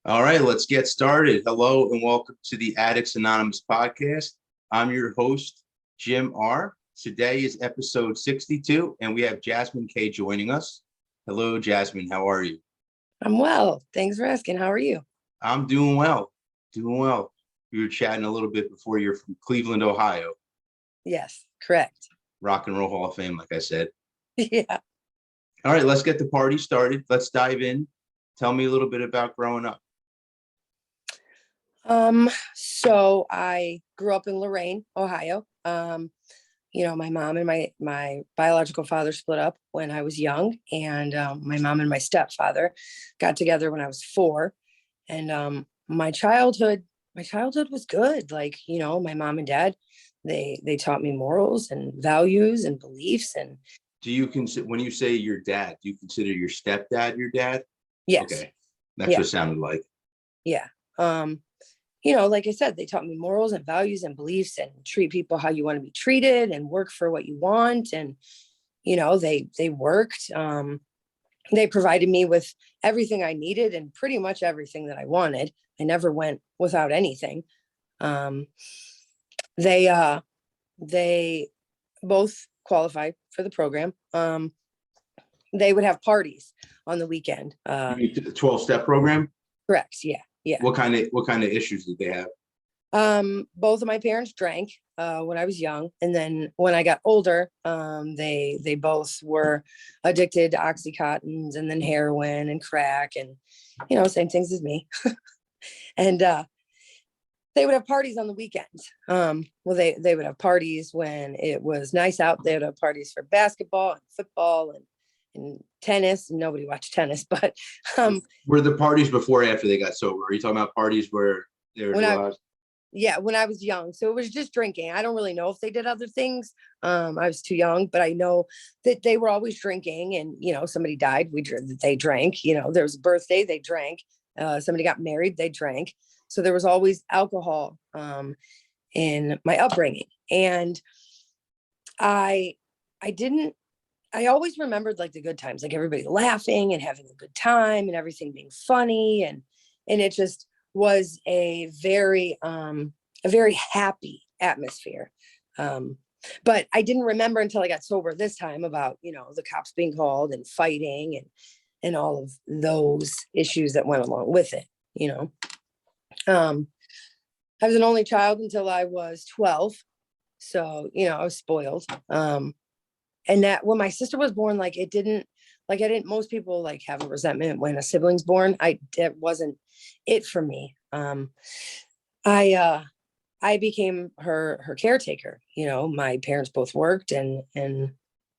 All right, let's get started. Hello and welcome to the Addicts Anonymous podcast. I'm your host, Jim R. Today is episode 62, and we have Jasmine K joining us. Hello, Jasmine. How are you? I'm well. Thanks for asking. How are you? I'm doing well. Doing well. We were chatting a little bit before. You're from Cleveland, Ohio. Yes, correct. Rock and Roll Hall of Fame, like I said. Yeah. All right, let's get the party started. Let's dive in. Tell me a little bit about growing up. So I grew up in Lorain, Ohio. My mom and my biological father split up when I was young, and my mom and my stepfather got together when I was 4. And my childhood was good. Like, my mom and dad, they taught me morals and values and beliefs. And Do you consider, when you say your dad, do you consider your stepdad your dad? yes. Okay. That's what it sounded like. Yeah. Like I said, they taught me morals and values and beliefs and treat people how you want to be treated and work for what you want. And, they worked. They provided me with everything I needed and pretty much everything that I wanted. I never went without anything. They both qualified for the program. They would have parties on the weekend. You mean the 12-step program? Correct. Yeah. Yeah. What kind of issues did they have? Both of my parents drank when I was young, and then when I got older, they both were addicted to Oxycontins and then heroin and crack and same things as me. And they would have parties on the weekends. They would have parties when it was nice out. They would have parties for basketball and football and tennis. Nobody watched tennis, but were the parties before or after they got sober? Are you talking about parties where they were allowed? When I was young. So it was just drinking. I don't really know if they did other things. I was too young, but I know that they were always drinking, and somebody died, they drank. There was a birthday, they drank. Somebody got married, they drank. So there was always alcohol in my upbringing. And I always remembered like the good times, like everybody laughing and having a good time and everything being funny. And it just was a very happy atmosphere. But I didn't remember until I got sober this time about, the cops being called and fighting and all of those issues that went along with it. I was an only child until I was 12. So, I was spoiled. And that when my sister was born, most people like have a resentment when a sibling's born. It wasn't it for me. I became her caretaker. My parents both worked, and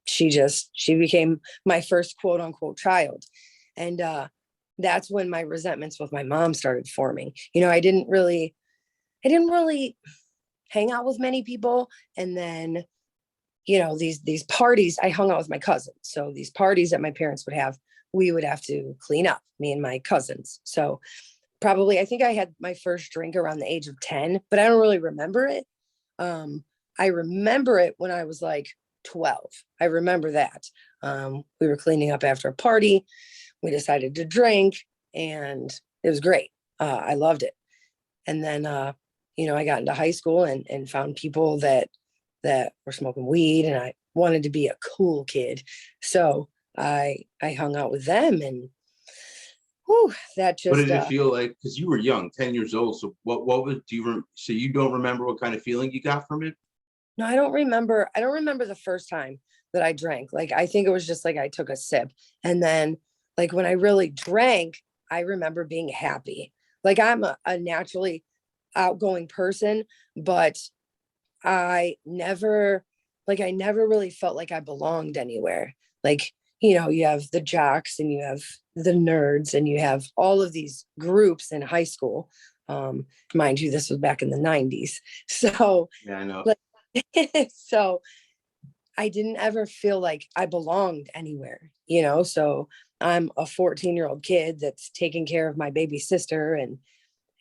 she became my first quote unquote child. And that's when my resentments with my mom started forming. I didn't really hang out with many people. And then these parties, I hung out with my cousins. So these parties that my parents would have, we would have to clean up, me and my cousins. So I think I had my first drink around the age of 10, but I don't really remember it. I remember it when I was like 12. I remember that. We were cleaning up after a party. We decided to drink, and it was great. I loved it. And then, I got into high school and found people that were smoking weed, and I wanted to be a cool kid. So I hung out with them, and that just. What did it feel like? Because you were young, 10 years old. So so you don't remember what kind of feeling you got from it? No, I don't remember. I don't remember the first time that I drank. Like, I think it was just like I took a sip, and then like when I really drank, I remember being happy. Like, I'm a naturally outgoing person, but I never really felt like I belonged anywhere. Like, you have the jocks and you have the nerds and you have all of these groups in high school. Mind you, this was back in the 90s. So yeah, I know. So I didn't ever feel like I belonged anywhere, so I'm a 14-year-old kid that's taking care of my baby sister, and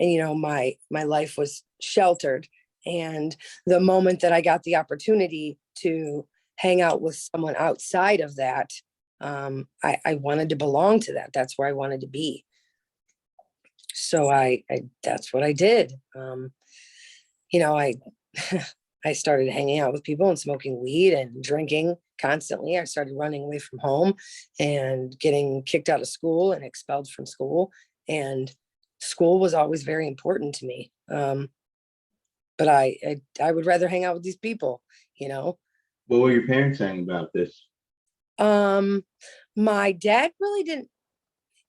my life was sheltered. And the moment that I got the opportunity to hang out with someone outside of that, I wanted to belong to that. That's where I wanted to be. So I that's what I did. You know, I I started hanging out with people and smoking weed and drinking constantly. I started running away from home and getting kicked out of school and expelled from school. And school was always very important to me. But I would rather hang out with these people, you know. What were your parents saying about this? Um, my dad really didn't,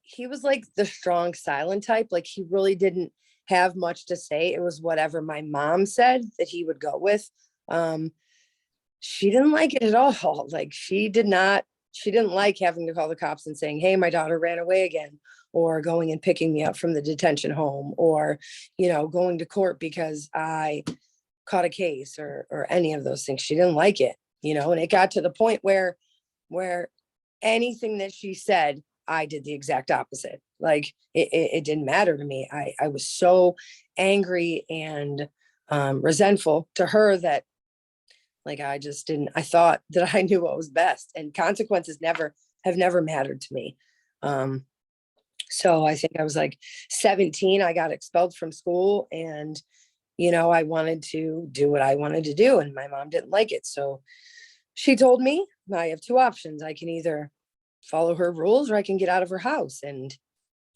he was like the strong silent type. Like he really didn't have much to say. It was whatever my mom said that he would go with. Um, she didn't like it at all. Like she didn't like having to call the cops and saying, hey, my daughter ran away again, or going and picking me up from the detention home, or, going to court because I caught a case or any of those things. She didn't like it, and it got to the point where anything that she said, I did the exact opposite. Like it didn't matter to me. I was so angry and resentful to her that like I just didn't, I thought that I knew what was best, and consequences have never mattered to me. Um, so I think I was like 17, I got expelled from school, and I wanted to do what I wanted to do, and my mom didn't like it. So she told me I have two options. I can either follow her rules or I can get out of her house. And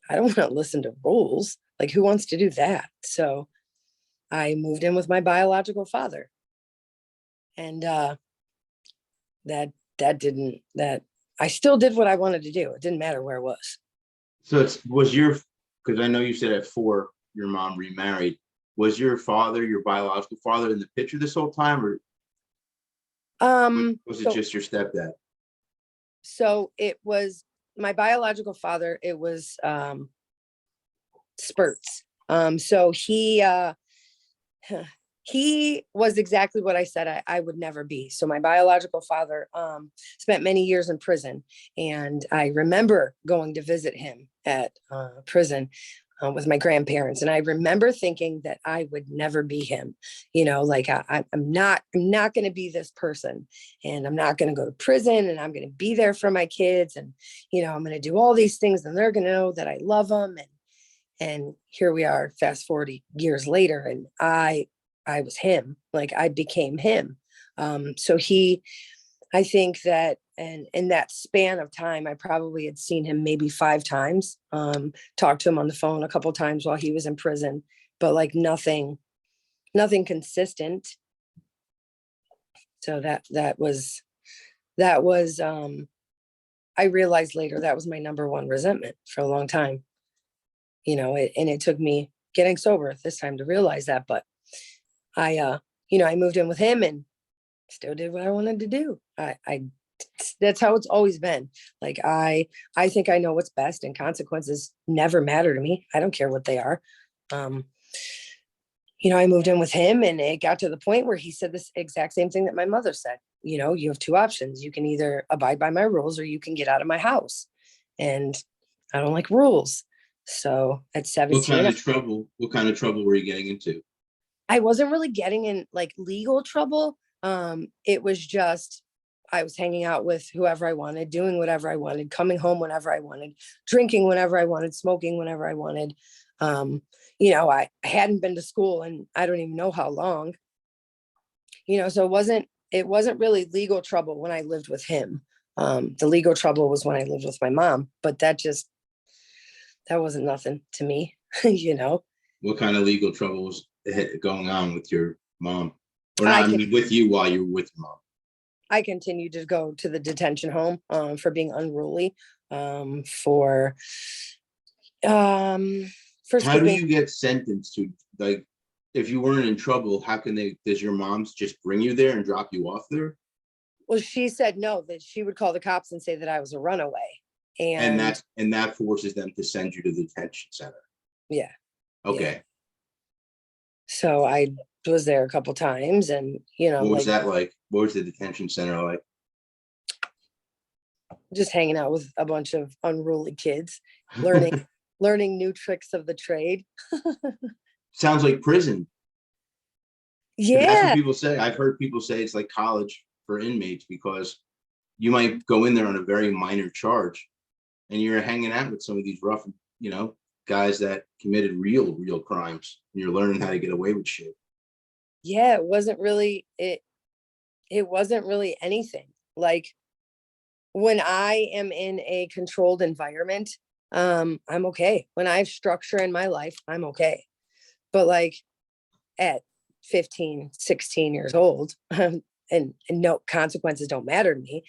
I don't want to listen to rules. Like, who wants to do that? So I moved in with my biological father. And that I still did what I wanted to do. It didn't matter where it was. So because I know you said at 4, your mom remarried. Was your father, your biological father, in the picture this whole time, or was it just your stepdad? So it was my biological father. It was spurts. So he was exactly what I said I would never be. So my biological father spent many years in prison, and I remember going to visit him at prison with my grandparents, and I remember thinking that I would never be him. Like I'm not going to be this person, and I'm not going to go to prison, and I'm going to be there for my kids, and I'm going to do all these things, and they're going to know that I love them. And here we are, fast forward years later, and I was him. Like I became him. So I think that, and in that span of time, I probably had seen him maybe 5 times, talked to him on the phone a couple times while he was in prison, but like nothing consistent. So that was, I realized later that was my number one resentment for a long time, and it took me getting sober this time to realize that. But I moved in with him and still did what I wanted to do. I that's how it's always been. Like I think I know what's best, and consequences never matter to me. I don't care what they are. I moved in with him, and it got to the point where he said this exact same thing that my mother said. You have two options. You can either abide by my rules or you can get out of my house. And I don't like rules. So at 17, What kind of trouble were you getting into? I wasn't really getting in like legal trouble. It was just, I was hanging out with whoever I wanted, doing whatever I wanted, coming home whenever I wanted, drinking whenever I wanted, smoking whenever I wanted. I hadn't been to school and I don't even know how long, so it wasn't really legal trouble when I lived with him. The legal trouble was when I lived with my mom, but that wasn't nothing to me. What kind of legal trouble was going on with your mom? Or not, with you while you were with your mom? I continued to go to the detention home for being unruly, for How sleeping. do you get sentenced to, like, if you weren't in trouble, does your mom's just bring you there and drop you off there? Well, she said no, that she would call the cops and say that I was a runaway. And that forces them to send you to the detention center. Yeah. Okay. Yeah. So I was there a couple times, and what was that like? What was the detention center like? Just hanging out with a bunch of unruly kids, learning new tricks of the trade. Sounds like prison. Yeah. That's what people say. I've heard people say it's like college for inmates, because you might go in there on a very minor charge and you're hanging out with some of these rough, guys that committed real crimes. And you're learning how to get away with shit. Yeah, it wasn't really anything. Like when I am in a controlled environment, I'm okay. When I have structure in my life, I'm okay. But like at 15, 16 years old, and no consequences don't matter to me,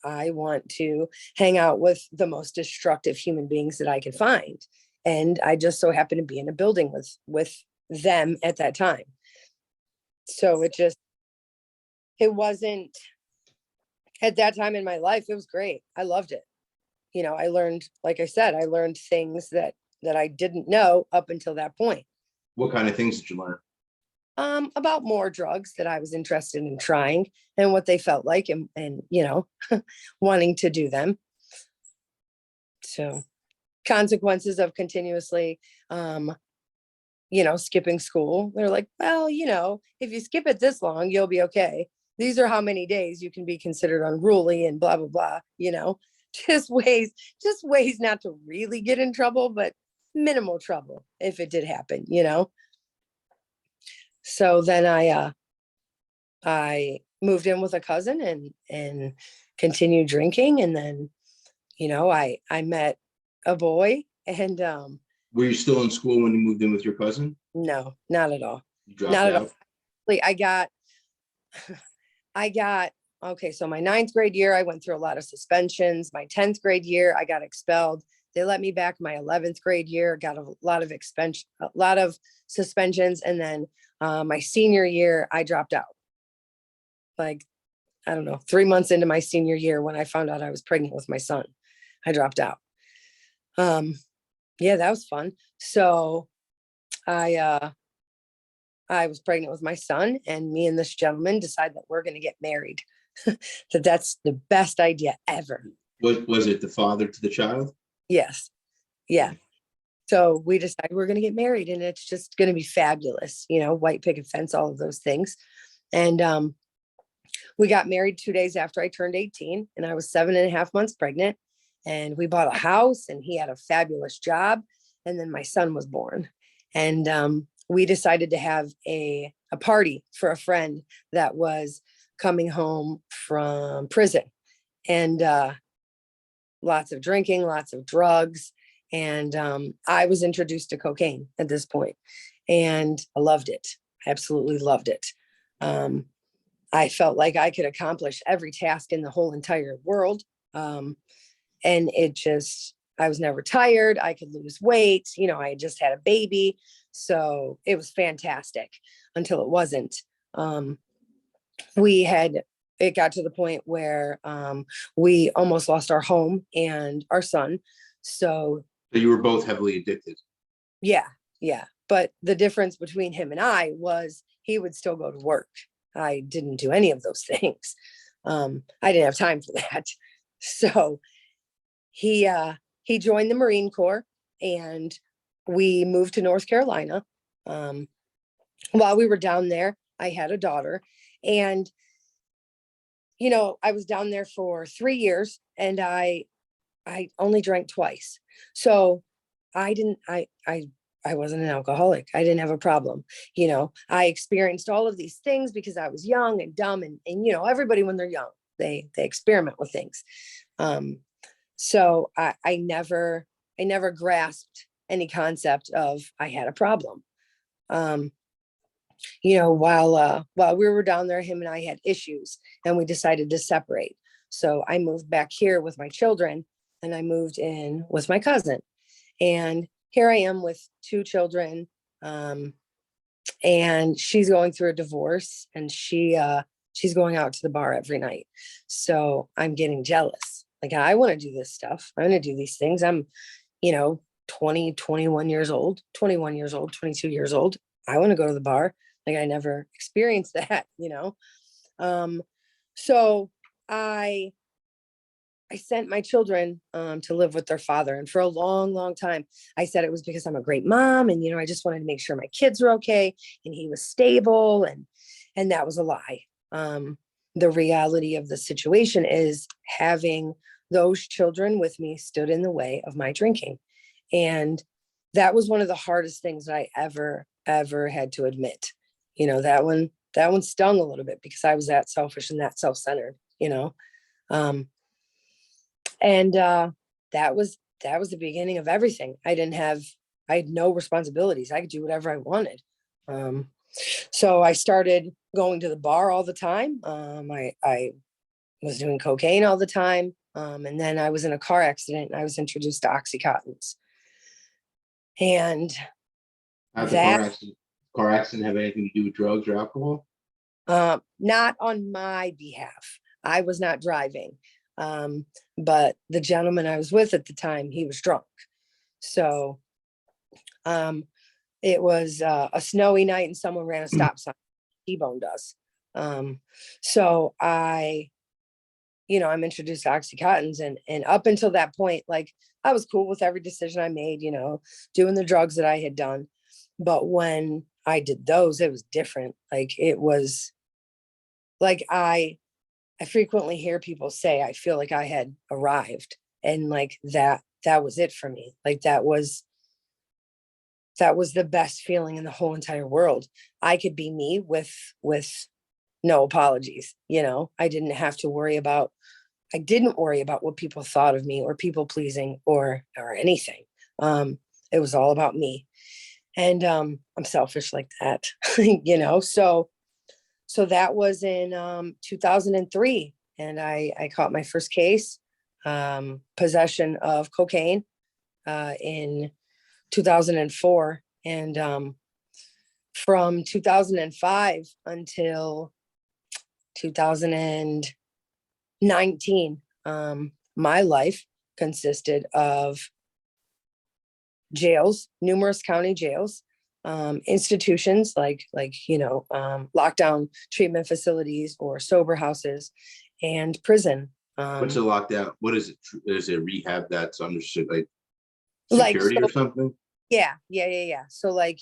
I want to hang out with the most destructive human beings that I can find. And I just so happen to be in a building with them at that time. So it wasn't at that time in my life, it was great. I loved it. I learned, like I said, I learned things that I didn't know up until that point. What kind of things did you learn? About more drugs that I was interested in trying and what they felt like and wanting to do them. So consequences of continuously skipping school. They're like, well, if you skip it this long, you'll be okay. These are how many days you can be considered unruly and blah, blah, blah, just ways not to really get in trouble, but minimal trouble if it did happen. So then I moved in with a cousin and continued drinking. And then, I met a boy and Were you still in school when you moved in with your cousin? no, not at all. You dropped Not at out? all. Like I got, okay, so my ninth grade year, I went through a lot of suspensions. My 10th grade year, I got expelled. They let me back my 11th grade year, got a lot of suspensions. And then my senior year, I dropped out. Like, I don't know, 3 months into my senior year when I found out I was pregnant with my son, I dropped out. Yeah, that was fun. So I was pregnant with my son, and me and this gentleman decided that we're going to get married. That's the best idea ever. Was it the father to the child? Yes. Yeah. So we decided we're going to get married, and it's just going to be fabulous, white picket fence, all of those things. And we got married 2 days after I turned 18, and I was 7.5 months pregnant, and we bought a house, and he had a fabulous job. And then my son was born, and we decided to have a party for a friend that was coming home from prison, and lots of drinking, lots of drugs. And I was introduced to cocaine at this point, and I loved it. I absolutely loved it. I felt like I could accomplish every task in the whole entire world. And I was never tired. I could lose weight. I had just had a baby. So it was fantastic until it wasn't. It got to the point where we almost lost our home and our son. So you were both heavily addicted. Yeah. But the difference between him and I was he would still go to work. I didn't do any of those things. I didn't have time for that. So he joined the Marine Corps, and we moved to North Carolina. While we were down there, I had a daughter, and I was down there for 3 years, and I only drank twice. So I wasn't an alcoholic. I didn't have a problem. I experienced all of these things because I was young and dumb, and everybody when they're young, they experiment with things. So I never grasped any concept of I had a problem. While we were down there, him and I had issues, and we decided to separate. So I moved back here with my children, and I moved in with my cousin. And here I am with 2 children. And she's going through a divorce, and she's going out to the bar every night. So I'm getting jealous. Like, I want to do this stuff. I want to do these things. I'm, 20, 21 years old, 22 years old. I want to go to the bar. Like, I never experienced that, So I sent my children to live with their father. And for a long, long time, I said it was because I'm a great mom. And, I just wanted to make sure my kids were okay and he was stable. And that was a lie. The reality of the situation is having those children with me stood in the way of my drinking. And that was one of the hardest things that I ever had to admit. That one stung a little bit because I was that selfish and that self-centered, um, and that was the beginning of everything. I had no responsibilities. I could do whatever I wanted. So I started going to the bar all the time. I was doing cocaine all the time. And then I was in a car accident and I was introduced to Oxycontins. And How'd the that, car accident have anything to do with drugs or alcohol? not on my behalf. I was not driving. But the gentleman I was with at the time, he was drunk. So it was a snowy night and someone ran a stop sign. T-boned us. So I'm introduced to Oxycontins, and up until that point, like, I was cool with every decision I made, doing the drugs that I had done. But when I did those, it was different. Like, it was like, I frequently hear people say, I feel like I had arrived, and like that was it for me. Like, that was the best feeling in the whole entire world. I could be me with no apologies. I didn't worry about what people thought of me or people pleasing or anything. It was all about me. And I'm selfish like that, so that was in 2003. And I caught my first case, possession of cocaine, in 2004. And from 2005 until 2019, my life consisted of jails, numerous county jails, institutions like lockdown treatment facilities or sober houses, and prison. What's a lockdown? What is it? Is it rehab that's understood, like Like, security or something? Yeah. So like,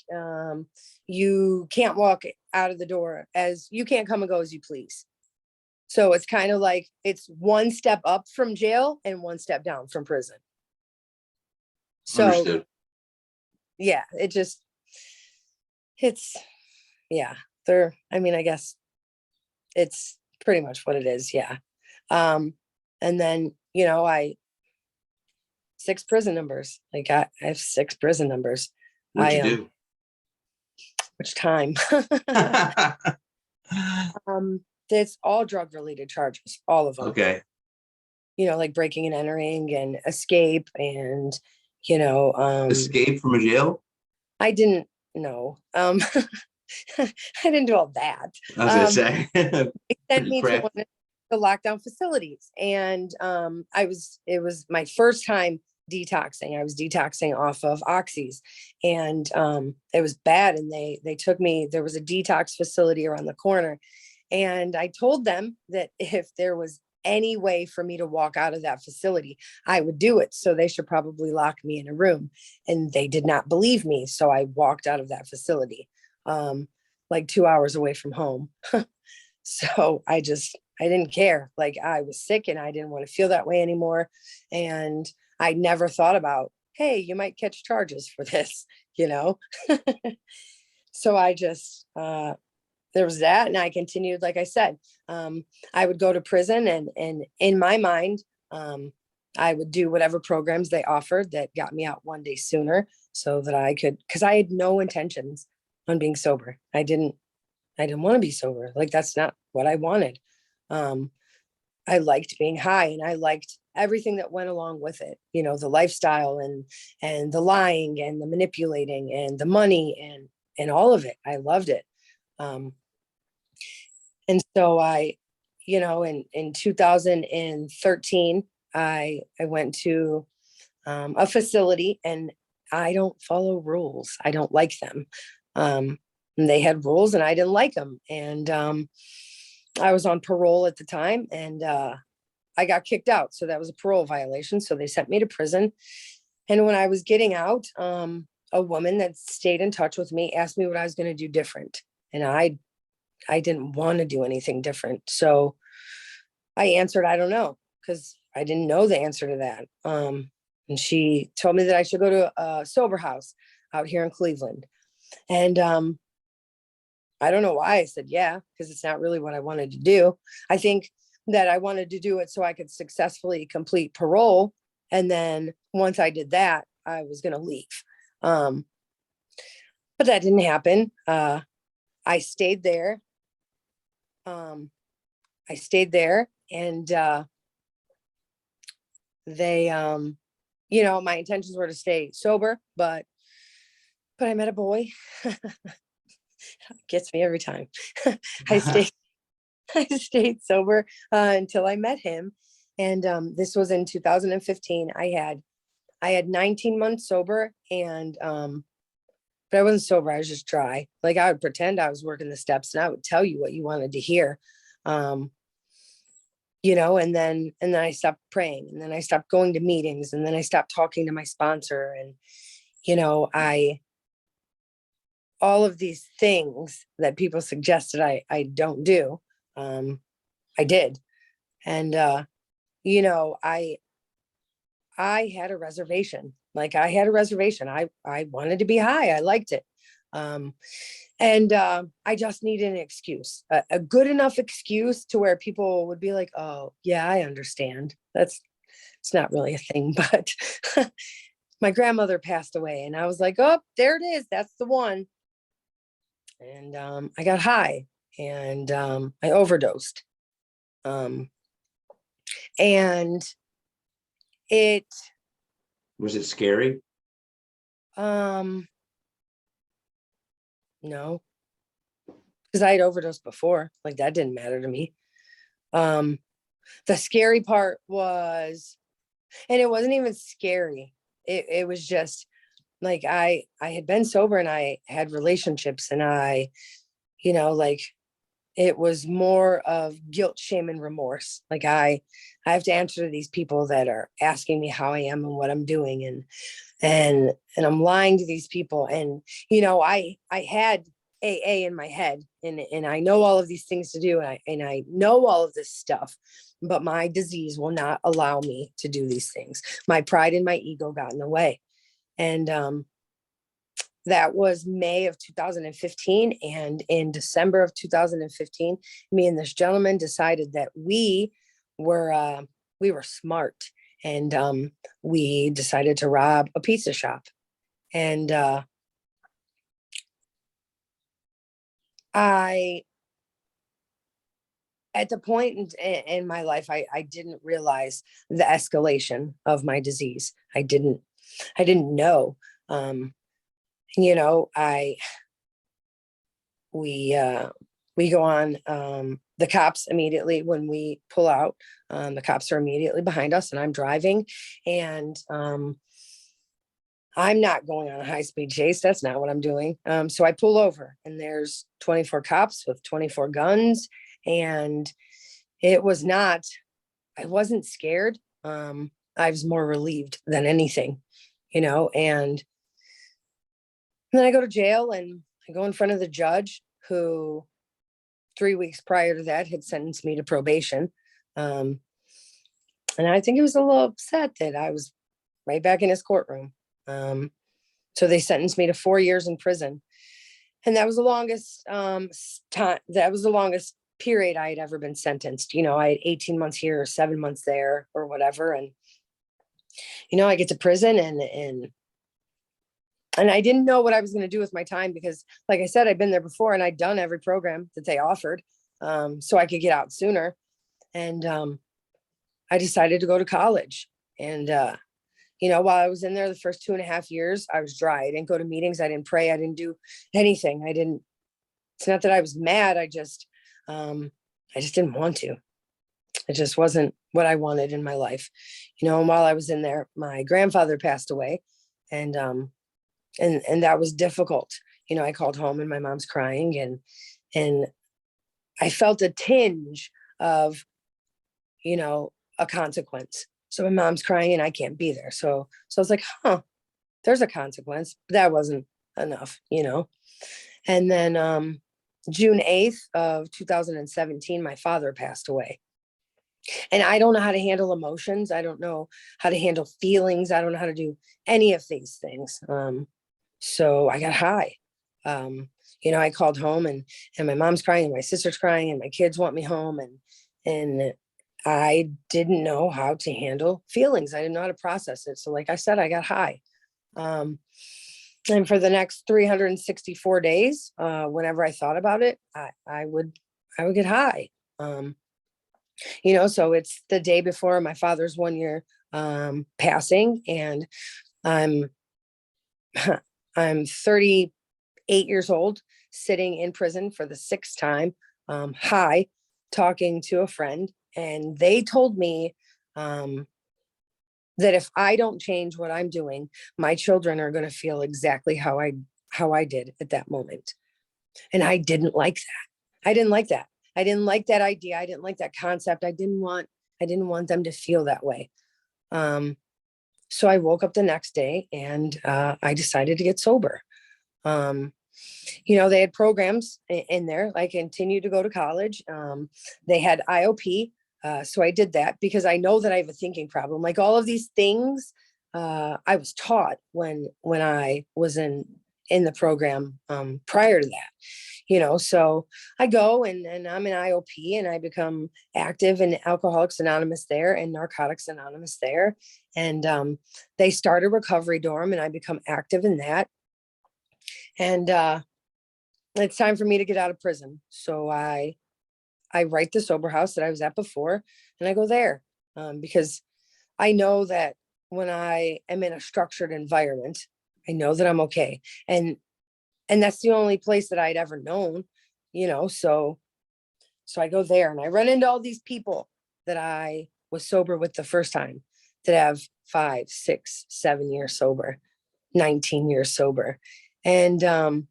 you can't walk out of the door, as you can't come and go as you please. So it's kind of like, it's one step up from jail and one step down from prison. So Understood. yeah, yeah, I guess it's pretty much what it is. Yeah. And then, 6 prison numbers. Like, I have 6 prison numbers. What'd you do? Which time? It's all drug related charges, all of them. Okay. Like breaking and entering and escape and, Escape from a jail? I didn't know. I didn't do all that. I was gonna say. They sent Pretty me to crap. one of the lockdown facilities, and it was my first time detoxing. I was detoxing off of oxys, and it was bad. And they took me. There was a detox facility around the corner, and I told them that if there was any way for me to walk out of that facility, I would do it. So they should probably lock me in a room. And they did not believe me. So I walked out of that facility, like 2 hours away from home. So I didn't care. Like, I was sick and I didn't want to feel that way anymore. And I never thought about, hey, you might catch charges for this, So I just, there was that. And I continued, like I said, I would go to prison, and in my mind, I would do whatever programs they offered that got me out one day sooner, so that I could, because I had no intentions on being sober. I didn't want to be sober. Like, that's not what I wanted. I liked being high, and I liked everything that went along with it, the lifestyle and the lying and the manipulating and the money and all of it. I loved it. And so in 2013, I went to a facility, and I don't follow rules. I don't like them. And they had rules and I didn't like them. And I was on parole at the time, and I got kicked out. So that was a parole violation. So they sent me to prison. And when I was getting out, a woman that stayed in touch with me asked me what I was going to do different. And I didn't want to do anything different. So I answered, I don't know, because I didn't know the answer to that. And she told me that I should go to a sober house out here in Cleveland. And I don't know why I said yeah, because it's not really what I wanted to do. I think that I wanted to do it so I could successfully complete parole. And then once I did that, I was going to leave. But that didn't happen. I stayed there. And they, my intentions were to stay sober, but I met a boy. Gets me every time. I stayed I stayed sober until I met him. And this was in 2015. I had 19 months sober, and but I wasn't sober. I was just dry. Like, I would pretend I was working the steps, and I would tell you what you wanted to hear. And then I stopped praying, and then I stopped going to meetings, and then I stopped talking to my sponsor. And all of these things that people suggested I don't do, I did. And I had a reservation. Like, I had a reservation. I wanted to be high. I liked it. And I just needed an excuse, a good enough excuse to where people would be like, oh yeah, I understand. It's not really a thing, but my grandmother passed away, and I was like, oh, there it is. That's the one. And I got high, and I overdosed. And it Was it scary? No, because I had overdosed before. Like, that didn't matter to me. The scary part was, and it wasn't even scary. It was just like, I had been sober, and I had relationships, and like, it was more of guilt, shame, and remorse. Like, I have to answer to these people that are asking me how I am and what I'm doing, and I'm lying to these people. And I had AA in my head, and I know all of these things to do, and I know all of this stuff, but my disease will not allow me to do these things. My pride and my ego got in the way. And that was May of 2015. And in December of 2015, me and this gentleman decided that we were smart. And we decided to rob a pizza shop. And at the point in my life, I didn't realize the escalation of my disease. I didn't know. We go on, the cops immediately, when we pull out, the cops are immediately behind us, and I'm driving, and I'm not going on a high-speed chase. That's not what I'm doing. So I pull over, and there's 24 cops with 24 guns, and I wasn't scared. I was more relieved than anything, and then I go to jail, and I go in front of the judge, who 3 weeks prior to that had sentenced me to probation. And I think he was a little upset that I was right back in his courtroom. So they sentenced me to 4 years in prison. And that was the longest time. That was the longest period I had ever been sentenced. I had 18 months here, or 7 months there, or whatever. And, I get to prison, and I didn't know what I was going to do with my time, because, like I said, I'd been there before, and I'd done every program that they offered, so I could get out sooner. And I decided to go to college. And, while I was in there the first 2.5 years, I was dry. I didn't go to meetings. I didn't pray. I didn't do anything. It's not that I was mad. I just didn't want to. It just wasn't what I wanted in my life. And while I was in there, my grandfather passed away, and that was difficult. I called home, and my mom's crying, and I felt a tinge of, a consequence. So my mom's crying, and I can't be there. So I was like, there's a consequence. But that wasn't enough, And then June 8th of 2017, my father passed away. And I don't know how to handle emotions. I don't know how to handle feelings. I don't know how to do any of these things. So I got high. I called home and my mom's crying and my sister's crying and my kids want me home. And I didn't know how to handle feelings. I didn't know how to process it. So like I said, I got high. And for the next 364 days, whenever I thought about it, I would get high. So it's the day before my father's 1 year passing, and I'm I'm 38 years old, sitting in prison for the sixth time, high, talking to a friend, and they told me that if I don't change what I'm doing, my children are going to feel exactly how I did at that moment. And I didn't like that. I didn't like that. I didn't like that idea. I didn't like that concept. I didn't want them to feel that way. So I woke up the next day and I decided to get sober. They had programs in there. I continued to go to college. They had IOP. So I did that because I know that I have a thinking problem. Like all of these things, I was taught when I was in the program prior to that. So I go and I'm in IOP and I become active in Alcoholics Anonymous there and Narcotics Anonymous there. And they start a recovery dorm and I become active in that. And it's time for me to get out of prison. So I write the sober house that I was at before, and I go there because I know that when I am in a structured environment, I know that I'm okay. And that's the only place that I'd ever known, so I go there and I run into all these people that I was sober with the first time that have 5, 6, 7 years sober, 19 years sober. And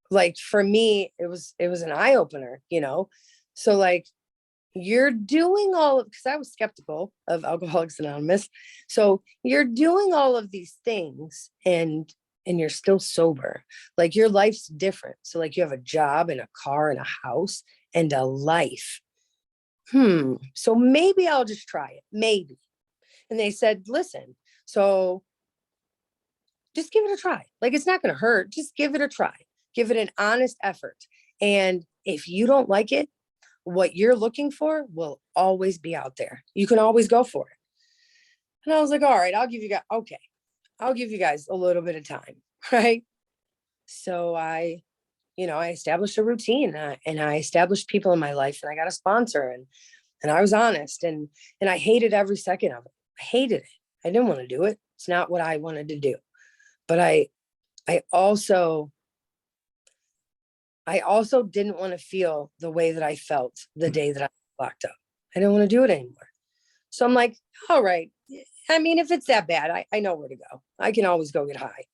like for me, it was an eye opener, So like you're doing all of, because I was skeptical of Alcoholics Anonymous. So you're doing all of these things and you're still sober. Like your life's different. So like you have a job and a car and a house and a life. So maybe I'll just try it. Maybe. And they said, listen, so just give it a try. Like it's not going to hurt. Just give it a try. Give it an honest effort. And if you don't like it, what you're looking for will always be out there. You can always go for it. And I was like, all right, I'll give you guys a little bit of time. Right. So I established a routine and I established people in my life and I got a sponsor and I was honest and I hated every second of it. I hated it. I didn't want to do it. It's not what I wanted to do. But I also didn't want to feel the way that I felt the day that I was locked up. I didn't want to do it anymore. So I'm like, all right. I mean, if it's that bad, I know where to go. I can always go get high.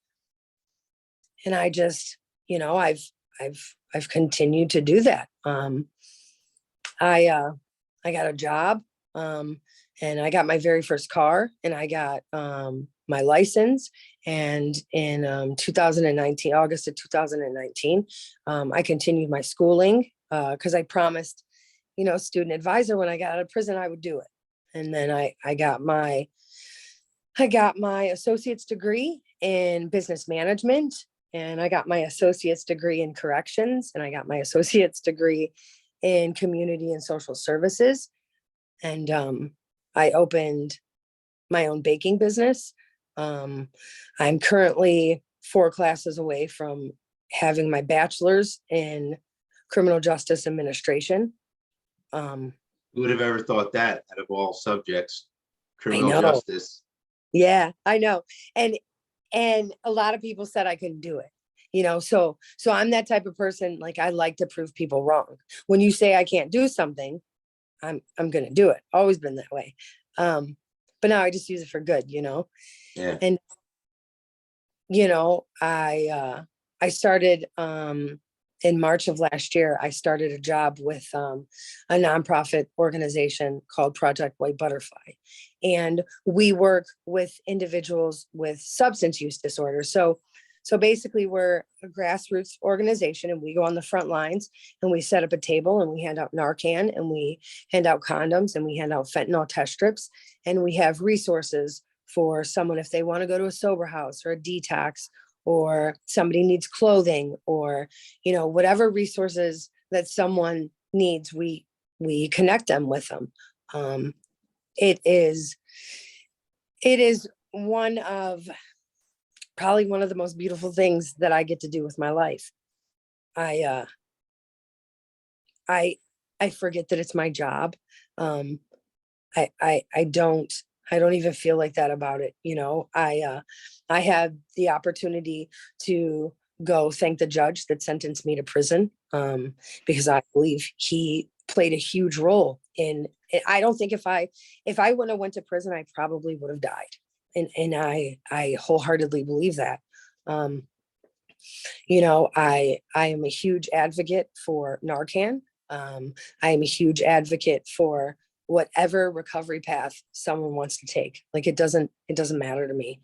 And I just, I've continued to do that. I got a job, and I got my very first car, and I got my license. And in 2019, August of 2019, I continued my schooling because I promised, student advisor when I got out of prison, I would do it. And then I got my associate's degree in business management, and I got my associate's degree in corrections, and I got my associate's degree in community and social services. And I opened my own baking business. I'm currently 4 classes away from having my bachelor's in criminal justice administration. Who would have ever thought that out of all subjects, I criminal know. justice? Yeah, I know. And a lot of people said I couldn't do it. So I'm that type of person. Like I like to prove people wrong. When you say I can't do something, I'm going to do it. Always been that way. But now I just use it for good, Yeah. And I started in March of last year. I started a job with a nonprofit organization called Project White Butterfly, and we work with individuals with substance use disorders. So So basically we're a grassroots organization, and we go on the front lines, and we set up a table, and we hand out Narcan, and we hand out condoms, and we hand out fentanyl test strips, and we have resources for someone if they want to go to a sober house or a detox, or somebody needs clothing, or, whatever resources that someone needs, we connect them with them. It is probably one of the most beautiful things that I get to do with my life. I forget that it's my job. I don't even feel like that about it. I had the opportunity to go thank the judge that sentenced me to prison, because I believe he played a huge role in. I don't think if I wouldn't have went to prison, I probably would have died. And I wholeheartedly believe that. I am a huge advocate for Narcan. I am a huge advocate for whatever recovery path someone wants to take. Like, it doesn't matter to me.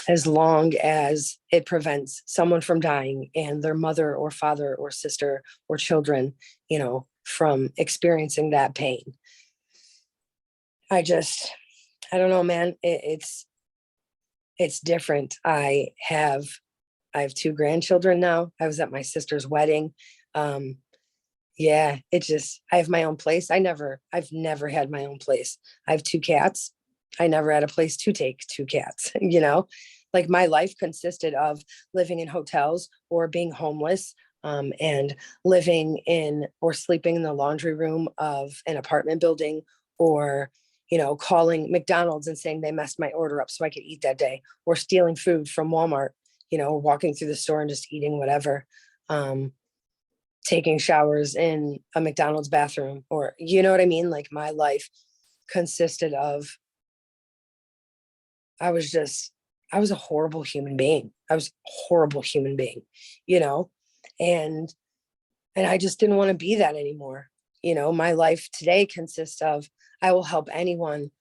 As long as it prevents someone from dying and their mother or father or sister or children, from experiencing that pain. I don't know, man. It's different. I have 2 grandchildren now. I was at my sister's wedding. Yeah, I have my own place. I've never had my own place. I have 2 cats. I never had a place to take 2 cats, like my life consisted of living in hotels or being homeless, and living in or sleeping in the laundry room of an apartment building, or, calling McDonald's and saying they messed my order up so I could eat that day, or stealing food from Walmart, walking through the store and just eating whatever. Taking showers in a McDonald's bathroom, or, you know what I mean? Like, my life consisted of, I was a horrible human being. I was a horrible human being, and I just didn't want to be that anymore. My life today consists of, I will help anyone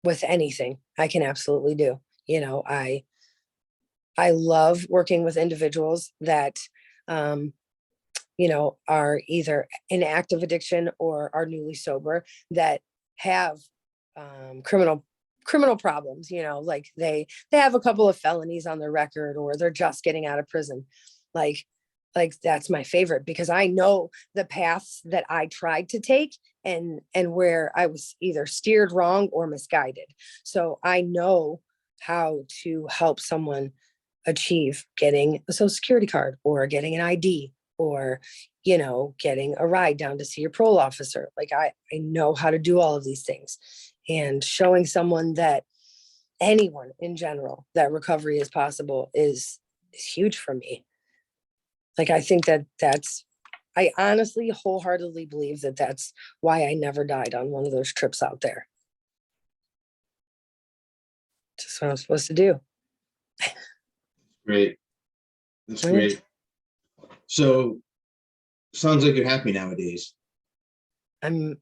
with anything I can absolutely do. I love working with individuals that, are either in active addiction or are newly sober, that have criminal problems, like they have a couple of felonies on their record, or they're just getting out of prison. Like that's my favorite, because I know the paths that I tried to take, and where I was either steered wrong or misguided. So I know how to help someone achieve getting a social security card, or getting an ID, or, getting a ride down to see your parole officer. Like, I know how to do all of these things, and showing someone that, anyone in general, that recovery is possible is huge for me. Like, I think I honestly wholeheartedly believe that that's why I never died on one of those trips out there. Just what I'm supposed to do. Great. That's great. So, sounds like you're happy nowadays. I'm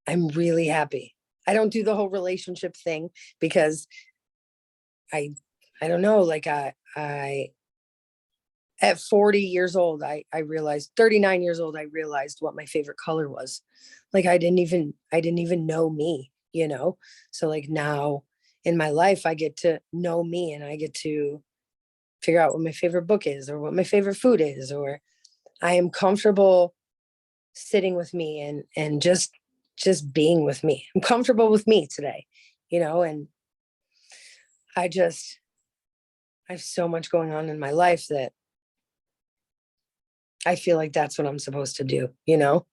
really happy. I don't do the whole relationship thing, because I don't know, like, I at 40 years old, I realized, 39 years old, I realized what my favorite color was. Like, I didn't even know me, So, like, now in my life, I get to know me, and I get to figure out what my favorite book is, or what my favorite food is, or I am comfortable sitting with me, and just being with me. I'm comfortable with me today, and I have so much going on in my life that I feel like that's what I'm supposed to do, Well,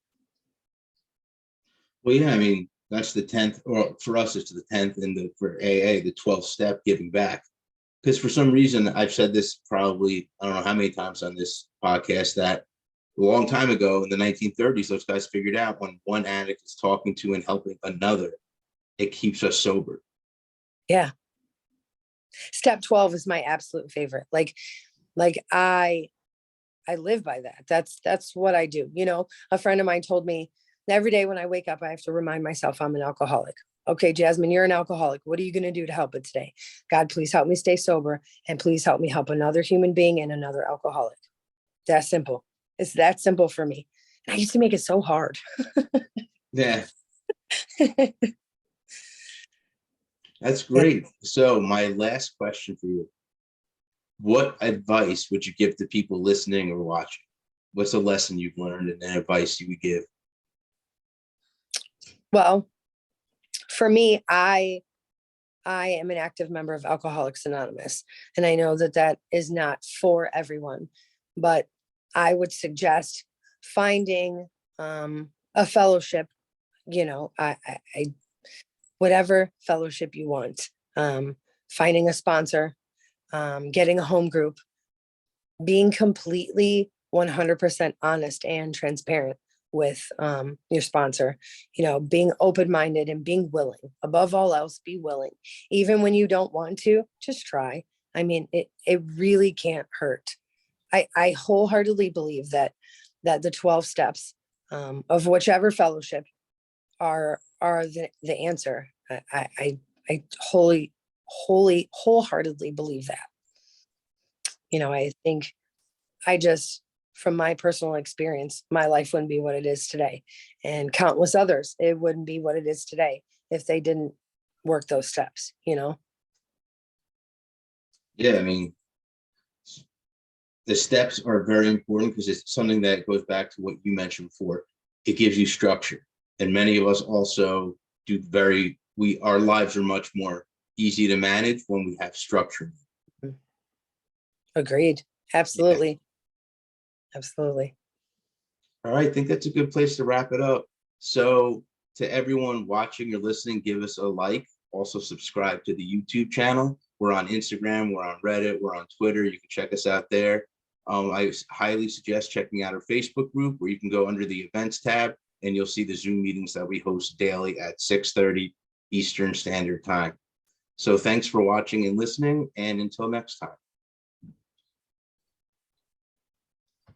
yeah, I mean, that's the 10th, or for us, it's the 10th, and for AA, the 12th step, giving back. Because for some reason, I've said this probably, I don't know how many times on this podcast, that a long time ago in the 1930s, those guys figured out, when one addict is talking to and helping another, it keeps us sober. Yeah. Step 12 is my absolute favorite. Like I live by that. That's what I do. A friend of mine told me, Every day when I wake up, I have to remind myself I'm an alcoholic. Okay, Jasmine, you're an alcoholic. What are you going to do to help it today? God, please help me stay sober, and please help me help another human being and another alcoholic. That's simple. It's that simple for me. And I used to make it so hard. Yeah, that's great. So my last question for you, what advice would you give to people listening or watching? What's a lesson you've learned and an advice you would give? Well, for me, I am an active member of Alcoholics Anonymous, and I know that that is not for everyone, but I would suggest finding a fellowship. I whatever fellowship you want, finding a sponsor, getting a home group, being completely 100% honest and transparent with your sponsor, being open-minded and being willing. Above all else, be willing. Even when you don't want to, just try. I mean, it really can't hurt. I wholeheartedly believe that the 12 steps of whichever fellowship are the answer. I wholeheartedly believe that. I think from my personal experience, my life wouldn't be what it is today. And countless others, it wouldn't be what it is today if they didn't work those steps. Yeah, I mean, the steps are very important because it's something that goes back to what you mentioned before. It gives you structure. And many of us also our lives are much more easy to manage when we have structure. Agreed. Absolutely. Yeah. Absolutely. All right. I think that's a good place to wrap it up. So to everyone watching or listening, give us a like. Also subscribe to the YouTube channel. We're on Instagram. We're on Reddit. We're on Twitter. You can check us out there. I highly suggest checking out our Facebook group where you can go under the events tab and you'll see the Zoom meetings that we host daily at 6:30 Eastern Standard Time. So thanks for watching and listening, and until next time.